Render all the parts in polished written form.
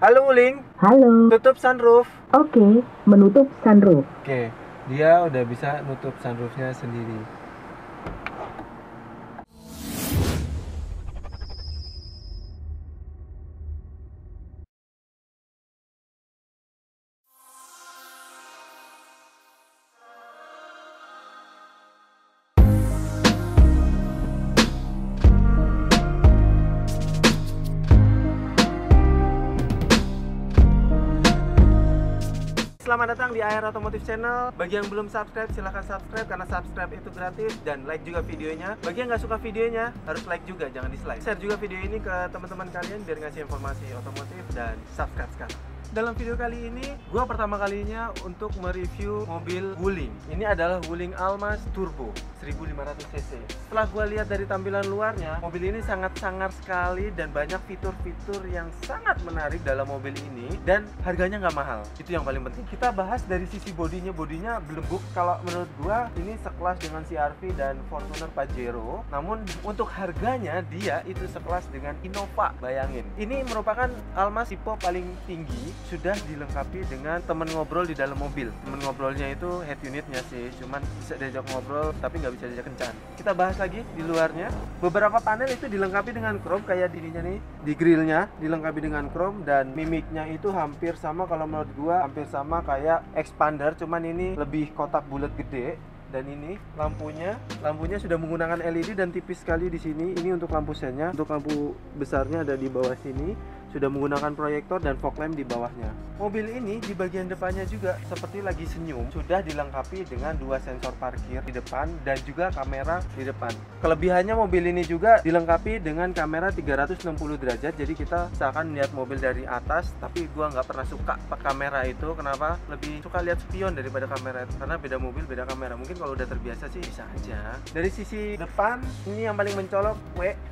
Halo Wuling, Halo. tutup sunroof. Oke, menutup sunroof. Oke, dia udah bisa nutup sunroofnya sendiri. Selamat datang di AR Otomotif Channel. Bagi yang belum subscribe, silahkan subscribe karena subscribe itu gratis. Dan like juga videonya. Bagi yang nggak suka videonya, harus like juga, jangan dislike. Share juga video ini ke teman-teman kalian biar ngasih informasi otomotif dan subscribe sekarang. Dalam video kali ini, gue pertama kalinya untuk mereview mobil Wuling. Ini adalah Wuling Almas Turbo 1500cc. Setelah gue lihat dari tampilan luarnya, mobil ini sangat sangar sekali dan banyak fitur-fitur yang sangat menarik dalam mobil ini. Dan harganya nggak mahal, itu yang paling penting. Kita bahas dari sisi bodinya belembuk. Kalau menurut gue, ini sekelas dengan CR-V dan Fortuner Pajero. Namun untuk harganya, dia itu sekelas dengan Innova. Bayangin, ini merupakan Almas tipe paling tinggi. Sudah dilengkapi dengan temen ngobrol di dalam mobil. Temen ngobrolnya itu head unitnya sih, cuman bisa diajak ngobrol tapi nggak bisa diajak kencan. Kita bahas lagi di luarnya. Beberapa panel itu dilengkapi dengan chrome kayak dirinya nih. Di grillnya dilengkapi dengan chrome dan mimiknya itu hampir sama, kalau menurut gua hampir sama kayak Expander, cuman ini lebih kotak bulat gede. Dan ini lampunya sudah menggunakan LED dan tipis sekali di sini. Ini untuk lampu sennya. Untuk lampu besarnya ada di bawah sini. Sudah menggunakan proyektor dan fog lamp di bawahnya. Mobil ini di bagian depannya juga seperti lagi senyum. Sudah dilengkapi dengan 2 sensor parkir di depan dan juga kamera di depan. Kelebihannya mobil ini juga dilengkapi dengan kamera 360 derajat. Jadi kita seakan melihat mobil dari atas. Tapi gua nggak pernah suka kamera itu. Kenapa? Lebih suka lihat spion daripada kamera itu. Karena beda mobil beda kamera. Mungkin kalau udah terbiasa sih bisa aja. Dari sisi depan ini yang paling mencolok.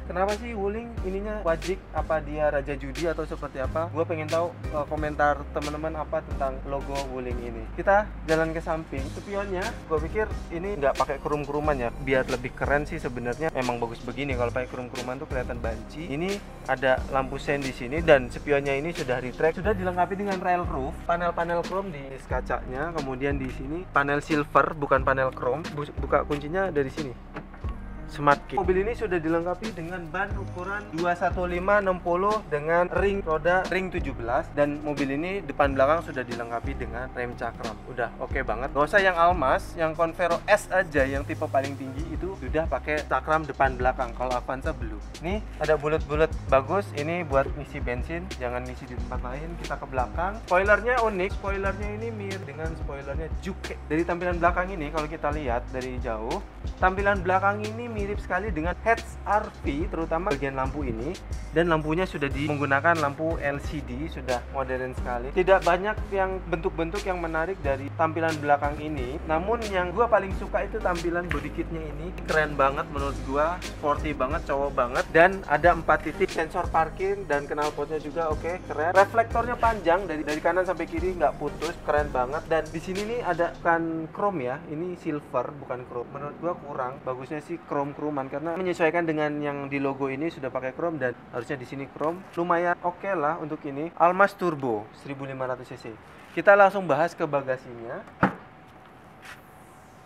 Kenapa sih Wuling ininya wajik? Apa dia raja judi atau seperti apa? Gue pengen tahu komentar teman-teman apa tentang logo Wuling ini. Kita jalan ke samping. Spionnya gue pikir ini nggak pakai krum-kruman ya, biar lebih keren sih sebenarnya. Emang bagus begini, kalau pakai krum-kruman tuh kelihatan banci. Ini ada lampu sen di sini dan spionnya ini sudah retract, sudah dilengkapi dengan rail roof, panel-panel chrome di kacanya. Kemudian di sini panel silver, bukan panel chrome. Buka kuncinya dari sini. Smart Key. Mobil ini sudah dilengkapi dengan ban ukuran 215/60 dengan ring roda ring 17 dan mobil ini depan belakang sudah dilengkapi dengan rem cakram. Udah oke banget. Gak usah yang Almas, yang Convero S aja yang tipe paling tinggi itu sudah pakai cakram depan belakang. Kalau Avanza belum. Nih ada bulat-bulat bagus. Ini buat ngisi bensin, jangan ngisi di tempat lain. Kita ke belakang. Spoilernya unik. Spoilernya ini mirip dengan spoilernya Juke. Dari tampilan belakang ini kalau kita lihat dari jauh, tampilan belakang ini mirip sekali dengan HRV, terutama bagian lampu ini, dan lampunya sudah menggunakan lampu LCD, sudah modern sekali. Tidak banyak yang bentuk-bentuk yang menarik dari tampilan belakang ini, namun yang gua paling suka itu tampilan body kitnya ini. Keren banget menurut gua, sporty banget, cowok banget, dan ada 4 titik sensor parkir dan knalpotnya juga oke, keren. Reflektornya panjang dari kanan sampai kiri, nggak putus, keren banget. Dan di sini nih ada kan chrome ya, ini silver bukan chrome. Menurut gua kurang, bagusnya sih chrome-chromean karena menyesuaikan dengan yang di logo ini sudah pakai chrome dan harusnya di sini chrome. Lumayan oke lah untuk ini. Almas Turbo 1500cc. Kita langsung bahas ke bagasinya.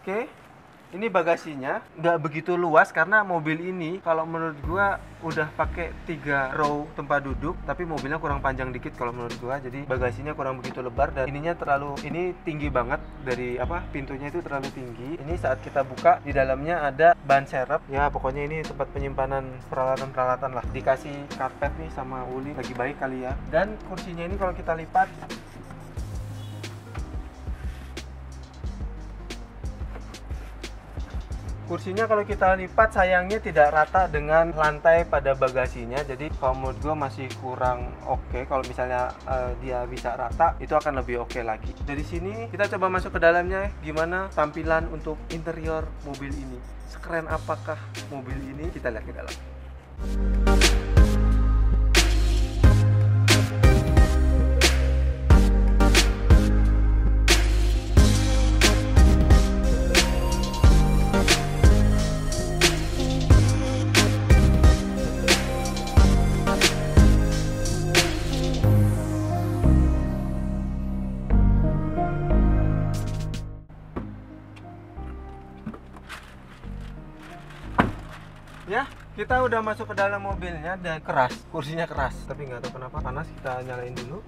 Oke. Ini bagasinya nggak begitu luas karena mobil ini kalau menurut gua udah pakai 3 row tempat duduk, tapi mobilnya kurang panjang dikit kalau menurut gua. Jadi bagasinya kurang begitu lebar dan ini tinggi banget, dari pintunya itu terlalu tinggi. Ini saat kita buka di dalamnya ada ban serep. Ya pokoknya ini tempat penyimpanan peralatan-peralatan lah. Dikasih karpet nih sama Wuling, lagi baik kali ya. Dan kursinya ini kalau kita lipat, kursinya kalau kita lipat sayangnya tidak rata dengan lantai pada bagasinya. Jadi kalau menurut gue masih kurang oke. Kalau misalnya dia bisa rata, itu akan lebih oke lagi. Dari sini kita coba masuk ke dalamnya. Gimana tampilan untuk interior mobil ini? Sekeren apakah mobil ini? Kita lihat ke dalam. Kita udah masuk ke dalam mobilnya dan keras, kursinya keras. Tapi nggak tahu kenapa panas, kita nyalain dulu.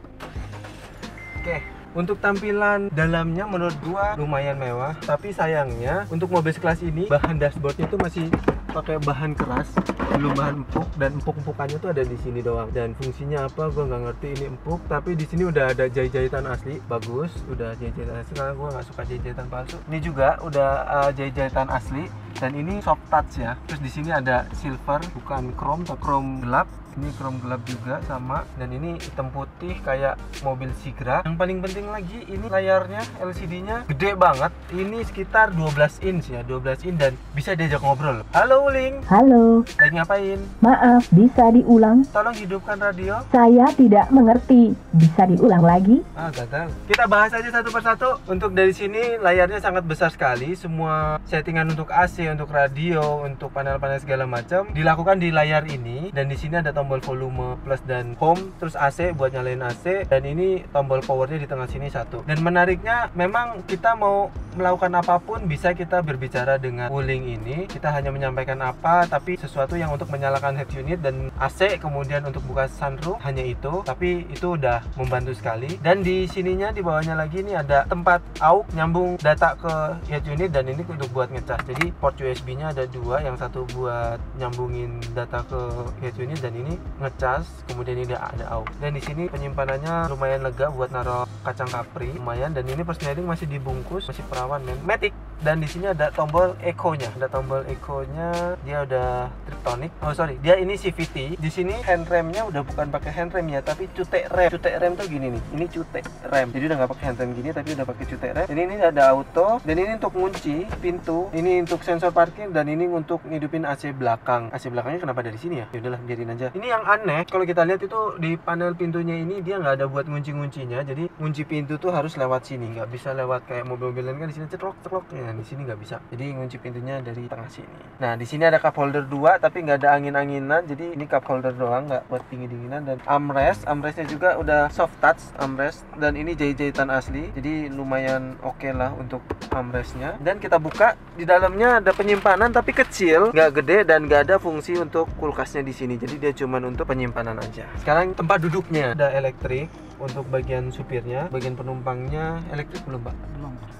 Oke. Untuk tampilan dalamnya menurut gua lumayan mewah, tapi sayangnya untuk mobil sekelas ini bahan dashboardnya itu masih pakai bahan keras, belum bahan empuk, dan empuk-empukannya tuh ada di sini doang. Dan fungsinya apa gua nggak ngerti ini empuk, tapi di sini udah ada jahit-jahitan asli, bagus, udah jahit-jahitan asli karena gua nggak suka jahit-jahitan palsu. Ini juga udah jahit-jahitan asli dan ini soft touch ya. Terus di sini ada silver, bukan chrome, atau chrome gelap. Ini chrome gelap juga sama, dan ini hitam putih kayak mobil Sigra. Yang paling penting lagi ini layarnya LCD-nya gede banget. Ini sekitar 12 inch ya, 12 inch dan bisa diajak ngobrol. Halo Wuling. Halo, Lagi ngapain? maaf, bisa diulang? Tolong hidupkan radio. Saya tidak mengerti. Bisa diulang lagi? Gagal. Kita bahas aja satu persatu. Untuk dari sini layarnya sangat besar sekali. Semua settingan untuk AC, untuk radio, untuk panel-panel segala macam dilakukan di layar ini. Dan di sini ada tombol volume plus dan home, terus AC buat nyalain AC, dan ini tombol powernya di tengah sini satu. Dan menariknya memang kita mau melakukan apapun bisa kita berbicara dengan Wuling ini. Kita hanya menyampaikan apa, tapi sesuatu yang untuk menyalakan head unit dan AC, kemudian untuk buka sunroof, hanya itu. Tapi itu udah membantu sekali. Dan di sininya di bawahnya lagi ini ada tempat AUX nyambung data ke head unit, dan ini untuk buat ngecas. Jadi port USB nya ada dua, yang satu buat nyambungin data ke head unit dan ini ngecas, kemudian ini ada AUX. Dan di sini penyimpanannya lumayan lega buat naruh kacang kapri, lumayan. Dan ini persneling masih dibungkus, masih perawan men, matic. Dan di sini ada tombol eco-nya, dia udah Triptonic. Oh sorry, dia ini CVT. Di sini handremnya udah bukan pakai handrem ya, tapi cutek rem. Cutek rem tuh gini nih, ini cutek rem. Jadi udah nggak pakai handrem gini, tapi udah pakai cutek rem. Dan ini ada auto, dan ini untuk kunci pintu, ini untuk sensor parkir, dan ini untuk ngidupin AC belakang. AC belakangnya kenapa ada di sini ya? Ya udahlah, biarin aja. Ini yang aneh, kalau kita lihat itu di panel pintunya ini dia nggak ada buat ngunci-nguncinya. Jadi ngunci pintu tuh harus lewat sini, nggak bisa lewat kayak mobil-mobil lain kan di sini ceklok-ceklok. Ya, di sini nggak bisa. Jadi ngunci pintunya dari tengah sini. Nah, di sini ada cup holder 2 tapi nggak ada angin-anginan. Jadi ini cup holder doang, nggak buat dingin-dinginan. Dan armrestnya juga udah soft touch armrest, dan ini jahit-jahitan asli. Jadi lumayan oke lah untuk armrestnya. Dan kita buka, di dalamnya ada penyimpanan tapi kecil, nggak gede, dan nggak ada fungsi untuk kulkasnya di sini. Jadi dia cuman untuk penyimpanan aja. Sekarang tempat duduknya ada elektrik untuk bagian supirnya, bagian penumpangnya elektrik belum Pak?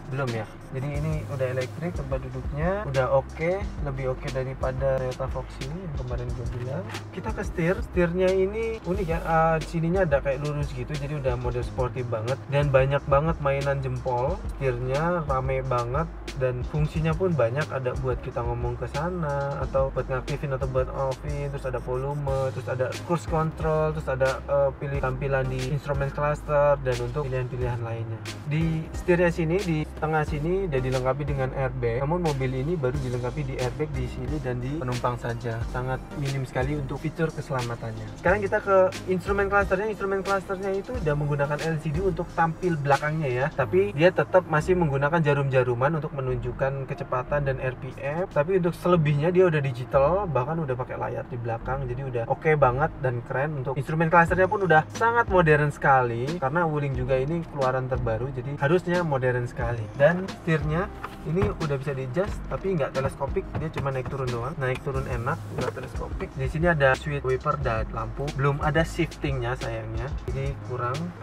Belum ya. Jadi ini udah elektrik, tempat duduknya udah oke, lebih oke daripada Toyota Fox ini yang kemarin gue bilang. Kita ke setirnya ini unik ya, sininya ada kayak lurus gitu, jadi udah model sporty banget dan banyak banget mainan jempol. Setirnya rame banget dan fungsinya pun banyak, ada buat kita ngomong ke sana atau buat ngaktifin atau buat offin, terus ada volume, terus ada cruise control, terus ada pilih tampilan di instrument cluster dan untuk pilihan-pilihan lainnya. Di setirnya sini, di tengah sini udah dilengkapi dengan airbag. Namun mobil ini baru dilengkapi di airbag di sini dan di penumpang saja. Sangat minim sekali untuk fitur keselamatannya. Sekarang kita ke instrument clusternya. Instrument clusternya itu udah menggunakan LCD untuk tampil belakangnya ya. Tapi dia tetap masih menggunakan jarum-jaruman untuk menunjukkan kecepatan dan RPM. Tapi untuk selebihnya dia udah digital, bahkan udah pakai layar di belakang. Jadi udah oke banget dan keren. Untuk instrument clusternya pun udah sangat modern sekali. Karena Wuling juga ini keluaran terbaru, jadi harusnya modern sekali. Dan setirnya ini udah bisa di-adjust tapi nggak teleskopik, dia cuma naik turun doang, naik turun enak, nggak teleskopik. Di sini ada switch wiper dan lampu, belum ada shiftingnya sayangnya, jadi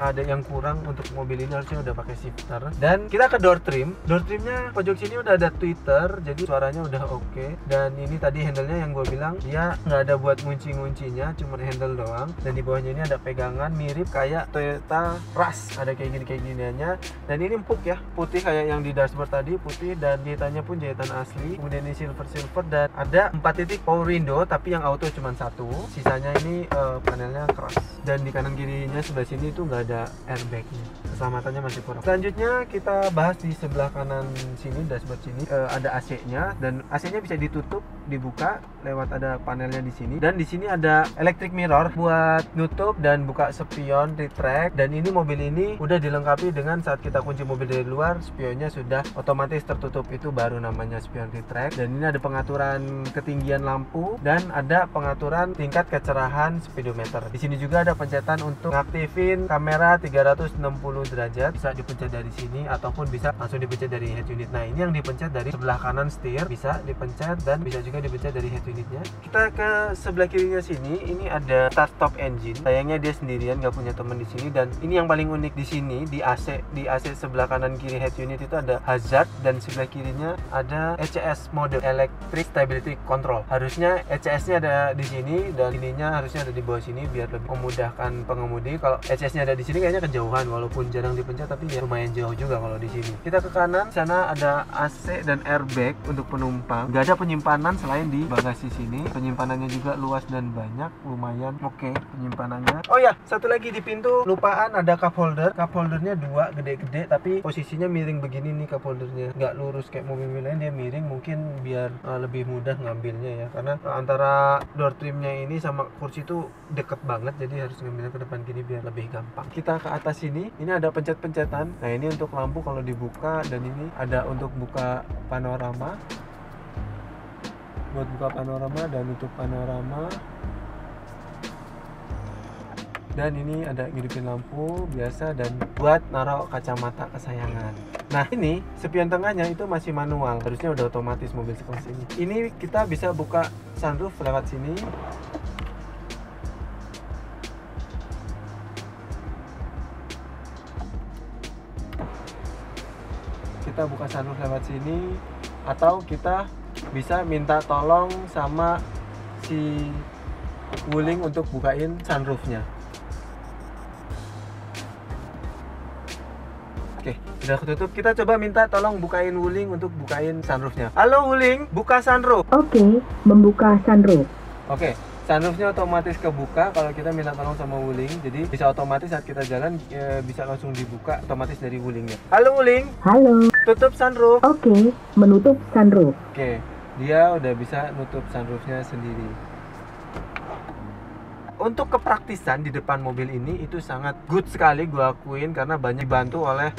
ada yang kurang untuk mobil ini, harusnya udah pakai shifter. Dan kita ke door trimnya pojok sini udah ada tweeter, jadi suaranya udah oke. Dan ini tadi handle-nya yang gue bilang dia nggak ada buat ngunci-nguncinya, cuma handle doang. Dan di bawahnya ini ada pegangan mirip kayak Toyota Rush, ada kayak gini-giniannya. Dan ini empuk ya, putih kayak yang di dashboard tadi, putih, dan jahitannya pun jahitan asli. Kemudian ini silver dan ada 4 titik power window tapi yang auto cuma satu, sisanya ini panelnya keras. Dan di kanan kirinya sebelah sini itu nggak ada airbagnya, keselamatannya masih kurang. Selanjutnya kita bahas di sebelah kanan sini, dashboard sini ada AC-nya, dan AC-nya bisa ditutup, dibuka lewat ada panelnya di sini. Dan di sini ada electric mirror buat nutup dan buka spion retract. Dan ini mobil ini udah dilengkapi dengan saat kita kunci mobil dari luar, spion spionnya sudah otomatis tertutup, itu baru namanya spion retract. Dan ini ada pengaturan ketinggian lampu dan ada pengaturan tingkat kecerahan speedometer. Di sini juga ada pencetan untuk ngaktifin kamera 360 derajat, bisa dipencet dari sini ataupun bisa langsung dipencet dari head unit. Nah, ini yang dipencet dari sebelah kanan setir, bisa dipencet dan bisa juga dipencet dari head unitnya. Kita ke sebelah kirinya sini, ini ada start stop engine. Sayangnya dia sendirian, nggak punya teman di sini. Dan ini yang paling unik di sini, di AC sebelah kanan kiri head unit itu ada hazard, dan sebelah kirinya ada ECS mode, electric stability control. Harusnya ECS-nya ada di sini dan ininya harusnya ada di bawah sini biar lebih memudahkan pengemudi. Kalau ECS-nya ada di sini kayaknya kejauhan, walaupun jarang dipencet tapi ya lumayan jauh juga kalau di sini. Kita ke kanan, sana ada AC dan airbag untuk penumpang. Nggak ada penyimpanan selain di bagasi sini. Penyimpanannya juga luas dan banyak, lumayan oke penyimpanannya. Oh ya, satu lagi di pintu lupaan, ada cup holder. Cup holdernya dua, gede-gede, tapi posisinya miring begini nih cup holdernya. Nggak lurus kayak mobil-mobil lain, dia miring, mungkin biar lebih mudah ngambilnya ya. Karena antara door trimnya ini sama kursi itu deket banget, jadi harus ngambilnya ke depan gini biar lebih gampang. Kita ke atas sini, ini ada pencet-pencetan. Nah, ini untuk lampu kalau dibuka, dan ini ada untuk buka panorama. Buat buka panorama dan untuk panorama. Dan ini ada ngidupin lampu biasa dan buat naruh kacamata kesayangan. Nah, ini spion tengahnya itu masih manual, harusnya udah otomatis mobil sekelas ini. Ini kita bisa buka sunroof lewat sini. Kita buka sunroof lewat sini, atau kita bisa minta tolong sama si Wuling untuk bukain sunroofnya. Oke, udah ketutup. Kita coba minta tolong bukain Wuling untuk bukain sunroofnya. Halo Wuling, buka sunroof. Oke, membuka sunroof. Oke, sunroofnya otomatis kebuka kalau kita minta tolong sama Wuling. Jadi bisa otomatis saat kita jalan bisa langsung dibuka otomatis dari Wulingnya. Halo Wuling. Halo. Tutup sunroof. Oke, menutup sunroof. Oke, dia udah bisa nutup sunroofnya sendiri. Untuk kepraktisan di depan mobil ini itu sangat good sekali, gue akuin, karena banyak dibantu oleh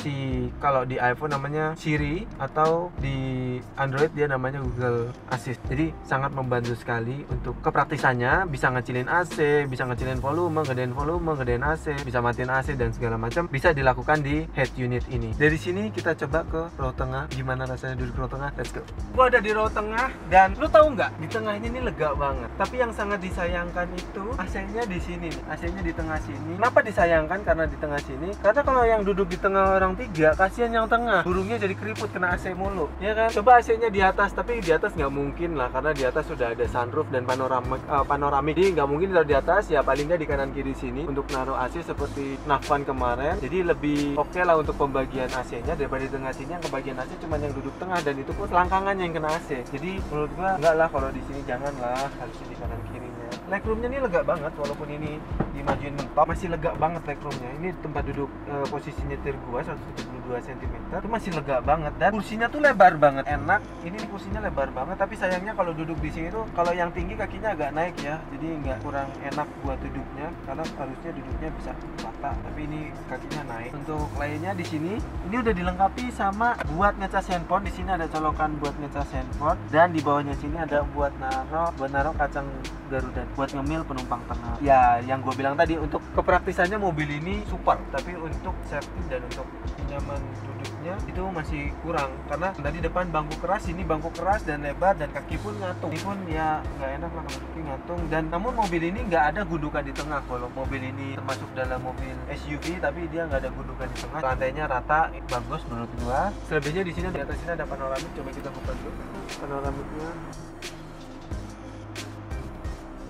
kalau di iPhone namanya Siri, atau di Android dia namanya Google Assist. Jadi sangat membantu sekali untuk kepraktisannya. Bisa ngecilin AC, bisa ngecilin volume, gedein AC, bisa matiin AC dan segala macam bisa dilakukan di head unit ini. Dari sini kita coba ke row tengah. Gimana rasanya duduk row tengah? Let's go. Gue ada di row tengah dan lu tahu nggak, di tengahnya ini lega banget. Tapi yang sangat disayangkan itu AC-nya di sini, AC-nya di tengah sini. Kenapa disayangkan? Karena di tengah sini. Karena kalau yang duduk di tengah orang tiga, kasihan yang tengah. Burungnya jadi keriput kena AC mulu, ya kan? Coba AC-nya di atas, tapi di atas nggak mungkin lah, karena di atas sudah ada sunroof dan panoramik. Jadi nggak mungkin taruh di atas, ya paling nggak di kanan kiri sini untuk naruh AC seperti Nafan kemarin. Jadi lebih oke lah untuk pembagian AC-nya daripada di tengah sini. Yang kebagian AC cuma yang duduk tengah, dan itu pun selangkangannya yang kena AC. Jadi menurut gua nggak lah kalau di sini, janganlah, harusnya di kanan kirinya. Legroomnya ini lega banget, walaupun ini dimajuin mentok, masih lega banget legroomnya. Ini tempat duduk posisi nyetir gua 172 cm itu masih lega banget, dan kursinya tuh lebar banget, enak. Ini kursinya lebar banget, tapi sayangnya kalau duduk di sini tuh, kalau yang tinggi kakinya agak naik ya, jadi nggak, kurang enak buat duduknya, karena harusnya duduknya bisa rata, tapi ini kakinya naik. Untuk lainnya di sini, ini udah dilengkapi sama buat ngecas handphone. Di sini ada colokan buat ngecas handphone, dan di bawahnya sini ada buat naruh kacang Garuda, buat ngemil penumpang tengah. Ya, yang gue bilang tadi, untuk kepraktisannya mobil ini super, tapi untuk safety dan untuk nyaman duduknya itu masih kurang, karena tadi depan bangku keras, ini bangku keras dan lebar, dan kaki pun ngatung. Ini pun ya nggak enak lah kalau kaki ngatung. Dan namun mobil ini nggak ada gundukan di tengah. Kalau mobil ini termasuk dalam mobil SUV, tapi dia nggak ada gundukan di tengah. Lantainya rata, bagus menurut gua. Selebihnya di sini, di atas sini ada panoramik. Coba kita buka dulu panoramiknya.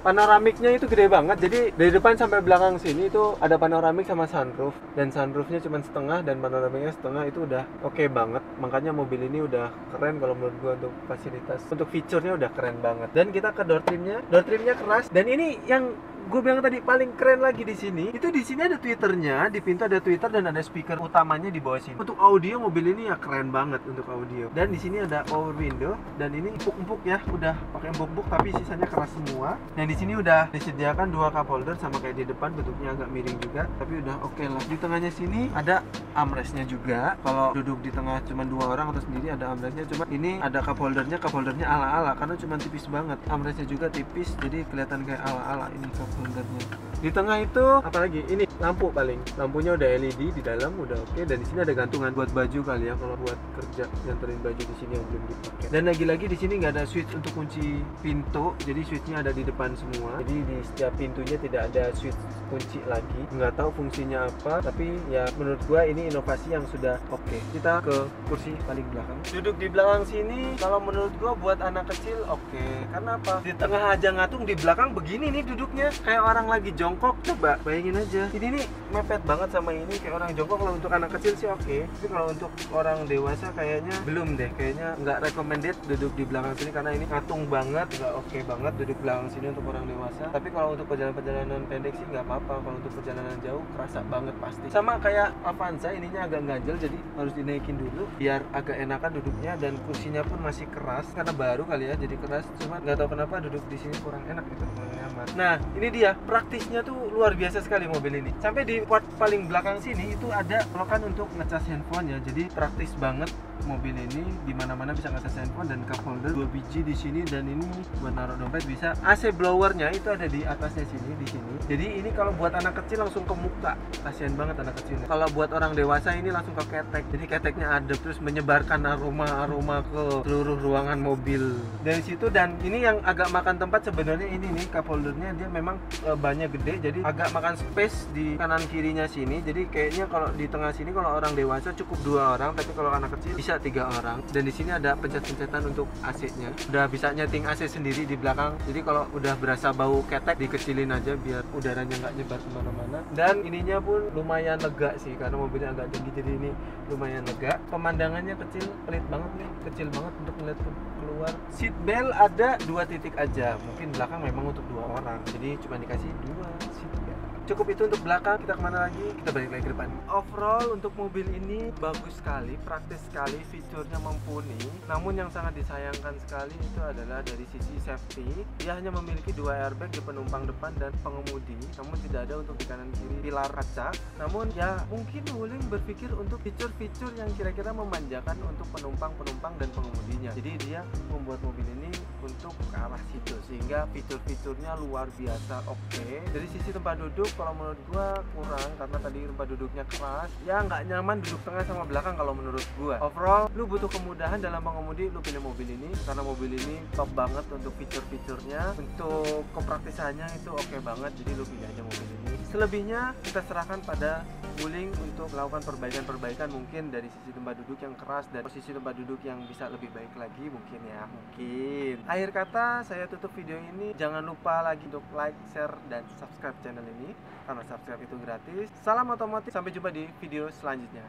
Panoramiknya itu gede banget, jadi dari depan sampai belakang sini itu ada panoramik sama sunroof, dan sunroofnya cuma setengah dan panoramiknya setengah. Itu udah oke banget, makanya mobil ini udah keren kalau menurut gua. Untuk fasilitas, untuk fiturnya udah keren banget. Dan kita ke door trimnya keras, dan ini yang gue bilang tadi paling keren lagi di sini, itu di sini ada Twitternya, di pintu ada Twitter dan ada speaker utamanya di bawah sini. Untuk audio mobil ini ya keren banget untuk audio. Dan di sini ada power window dan ini empuk-empuk ya, udah pakai empuk-empuk tapi sisanya keras semua. Dan di sini udah disediakan 2 cup holder sama kayak di depan, bentuknya agak miring juga, tapi udah oke lah. Di tengahnya sini ada armrestnya juga. Kalau duduk di tengah cuma 2 orang atau sendiri ada armrestnya, cuma ini ada cup holdernya ala-ala karena cuma tipis banget. Armrestnya juga tipis, jadi kelihatan kayak ala-ala ini cup holdernya. Di tengah itu apalagi ini lampu, paling lampunya udah LED di dalam udah oke. Dan di sini ada gantungan buat baju kali ya, kalau buat kerja nganterin baju di sini yang belum dipakai. Dan lagi-lagi di sini nggak ada switch untuk kunci pintu, jadi switchnya ada di depan semua. Jadi di setiap pintunya tidak ada switch kunci lagi. Nggak tahu fungsinya apa, tapi ya menurut gua ini inovasi yang sudah oke. Kita ke kursi paling belakang. Duduk di belakang sini kalau menurut gua buat anak kecil oke. Karena apa? Di tengah aja ngatung, di belakang begini nih duduknya kayak orang lagi jongkok. Coba bayangin aja, ini nih mepet banget sama ini kayak orang jongkok. Kalau untuk anak kecil sih oke, tapi kalau untuk orang dewasa kayaknya belum deh, kayaknya nggak recommended duduk di belakang sini karena ini ngatung banget, nggak oke banget duduk belakang sini untuk orang dewasa. Tapi kalau untuk perjalanan pendek sih nggak apa-apa. Kalau untuk perjalanan jauh kerasa banget pasti. Sama kayak Avanza, ininya agak ganjel jadi harus dinaikin dulu biar agak enakan duduknya. Dan kursinya pun masih keras karena baru kali ya, jadi keras. Cuma nggak tahu kenapa duduk di sini kurang enak gitu, kurang nyaman. Nah ini dia, praktisnya tuh luar biasa sekali mobil ini. Sampai di part paling belakang sini itu ada colokan untuk ngecas handphone ya. Jadi praktis banget mobil ini, dimana-mana bisa ngecas handphone. Dan cup holder 2 biji di sini, dan ini buat naruh dompet bisa. AC blowernya itu ada di atasnya sini, di sini. Jadi ini kalau buat anak kecil langsung ke muka, kasihan banget anak kecilnya. Kalau buat orang dewasa ini langsung ke ketek, jadi keteknya adem terus menyebarkan aroma ke seluruh ruangan mobil dari situ. Dan ini yang agak makan tempat sebenarnya, ini nih cup holdernya dia memang banyak gede, jadi agak makan space di kanan kirinya sini. Jadi kayaknya kalau di tengah sini kalau orang dewasa cukup 2 orang, tapi kalau anak kecil bisa 3 orang. Dan di sini ada pencet-pencetan untuk AC-nya. Udah bisa nyeting AC sendiri di belakang. Jadi kalau udah berasa bau ketek dikecilin aja biar udaranya nggak nyebar kemana-mana. Dan ininya pun lumayan lega sih karena mobilnya agak tinggi, jadi ini lumayan lega. Pemandangannya kecil, pelit banget nih, kecil banget untuk melihat keluar. Seat belt ada 2 titik aja, mungkin belakang memang untuk 2 orang, jadi cuma dikasih 2 seat belt. Cukup itu untuk belakang. Kita kemana lagi? Kita balik lagi ke depan. Overall untuk mobil ini bagus sekali, praktis sekali, fiturnya mumpuni. Namun yang sangat disayangkan sekali itu adalah dari sisi safety. Dia hanya memiliki 2 airbag di penumpang depan dan pengemudi, namun tidak ada untuk di kanan kiri pilar kaca. Namun ya mungkin Wuling berpikir untuk fitur-fitur yang kira-kira memanjakan untuk penumpang-penumpang dan pengemudinya. Jadi dia membuat mobil ini untuk ke arah situ, sehingga fitur-fiturnya luar biasa oke. Dari sisi tempat duduk, kalau menurut gua kurang karena tadi tempat duduknya keras, ya nggak nyaman duduk tengah sama belakang kalau menurut gua. Overall, lu butuh kemudahan dalam mengemudi, lu pilih mobil ini karena mobil ini top banget untuk fitur-fiturnya, untuk kepraktisannya itu oke banget, jadi lu pilih aja mobil ini. Selebihnya kita serahkan pada Wuling untuk melakukan perbaikan-perbaikan, mungkin dari sisi tempat duduk yang keras dan posisi tempat duduk yang bisa lebih baik lagi mungkin ya, mungkin. Akhir kata saya tutup video ini, jangan lupa lagi untuk like, share, dan subscribe channel ini karena subscribe itu gratis. Salam otomotif, sampai jumpa di video selanjutnya.